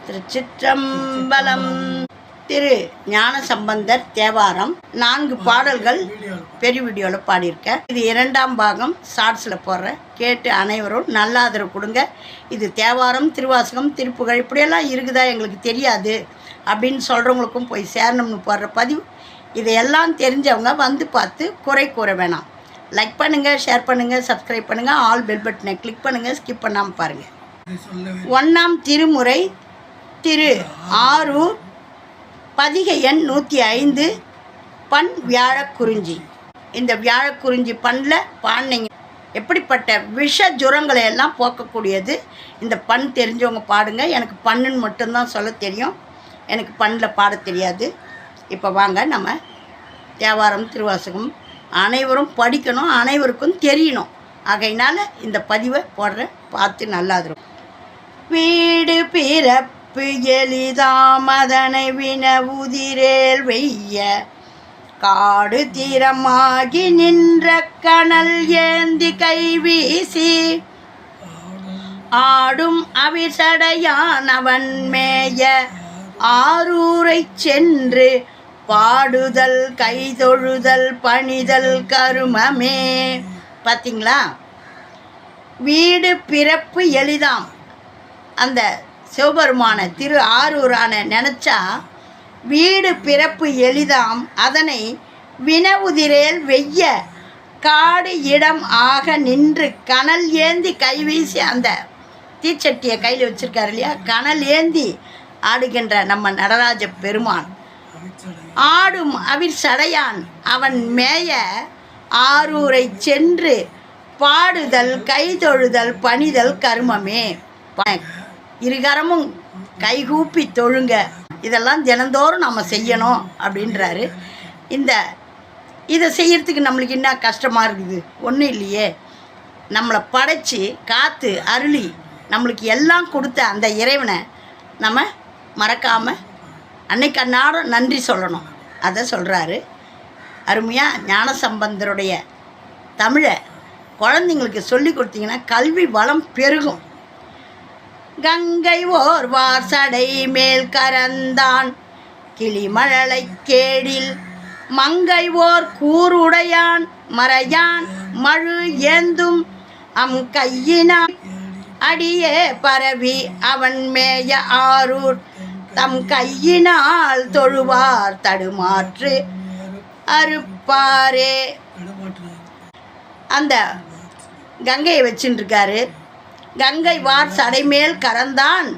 திருச்சிற்றம்பலம். திரு ஞானசம்பந்தர் தேவாரம் 4 பாடல்கள் பெரிய வீடியோவில் பாடியிருக்கேன். இது 2ஆம் பாகம் ஷார்ட்ஸில் போடுறேன். கேட்டு அனைவரும் நல்ல ஆதரவு கொடுங்க. இது தேவாரம், திருவாசகம், திருப்புகழ் இப்படியெல்லாம் இருக்குதா எங்களுக்கு தெரியாது அப்படின்னு சொல்கிறவங்களுக்கும் போய் சேரணும்னு போடுற பதிவு. இதையெல்லாம் தெரிஞ்சவங்க வந்து பார்த்து குறை கூற வேணாம். லைக் பண்ணுங்கள், ஷேர் பண்ணுங்கள், சப்ஸ்கிரைப் பண்ணுங்கள், ஆல் பெல் பட்டனை கிளிக் பண்ணுங்கள், ஸ்கிப் பண்ணாமல் பாருங்கள். 1ஆம் திருமுறை திரு ஆரூர், பதிகை எண் 105, பண் வியாழக்குறிஞ்சி. இந்த வியாழக்குறிஞ்சி பண்ணில் பாடினீங்க எப்படிப்பட்ட விஷ ஜுரங்களை எல்லாம் போக்கக்கூடியது. இந்த பண் தெரிஞ்சவங்க பாடுங்க. எனக்கு பண்ணுன்னு மட்டும்தான் சொல்ல தெரியும், எனக்கு பண்ணில் பாட தெரியாது. இப்போ வாங்க நம்ம தேவாரம், திருவாசகம் அனைவரும் படிக்கணும், அனைவருக்கும் தெரியணும். ஆகையினால இந்த பதிவை போடுறேன், பார்த்து நல்லா இருக்கும். வீடு பிறப்பு எளிதாம் அதனை வினவுதிரேல் வெய்ய, காடு தீரமாகி நின்ற கனல் ஏந்தி கைவீசி, ஆடும் அவிசடையான் அவன் மேய ஆரூரை சென்று, பாடுதல் கைதொழுதல் பணிதல் கருமமே. பார்த்தீங்களா? வீடு பிறப்பு எளிதாம். அந்த சிவபெருமான திரு ஆரூரான நினச்சா வீடு பிறப்பு எளிதாம் அதனை வினவுதிரேல் வெய்ய, காடு இடம் ஆக நின்று கனல் ஏந்தி கைவீசி, அந்த தீச்சட்டியை கையில் வச்சுருக்காரு இல்லையா, கனல் ஏந்தி ஆடுகின்ற நம்ம நடராஜ பெருமான், ஆடும் அவிர் சடையான் அவன் மேய ஆரூரை சென்று, பாடுதல் கைதொழுதல் பணிதல் கருமமே. இருகரமும் கைகூப்பி தொழுங்க, இதெல்லாம் தினந்தோறும் நம்ம செய்யணும் அப்படின்றாரு. இதை செய்யறதுக்கு நம்மளுக்கு என்ன கஷ்டமாக இருக்குது? ஒன்றும் இல்லையே. நம்மளை படைச்சி காத்து அருளி நம்மளுக்கு எல்லாம் கொடுத்த அந்த இறைவனை நம்ம மறக்காமல் அன்னைக்கு அந்நாடும் நன்றி சொல்லணும். அதை சொல்கிறாரு. அருமையாக ஞானசம்பந்தருடைய தமிழை குழந்தைங்களுக்கு சொல்லி கொடுத்தீங்கன்னா கல்வி வளம் பெருகும். கங்கை ஓர் வார்சடை மேல் கரந்தான் கிளிமழலை கேடில், மங்கை ஓர் கூருடையான் மறையான் மழு ஏந்தும் அம் கையினான், அடியே பரவி அவன் மேய ஆரூர் தம் கையினால் தொழுவார் தடுமாற்று அறுப்பாரே. அந்த கங்கையை வச்சுட்டுருக்காரு. கங்கை வார் சடைமேல் கரந்தான்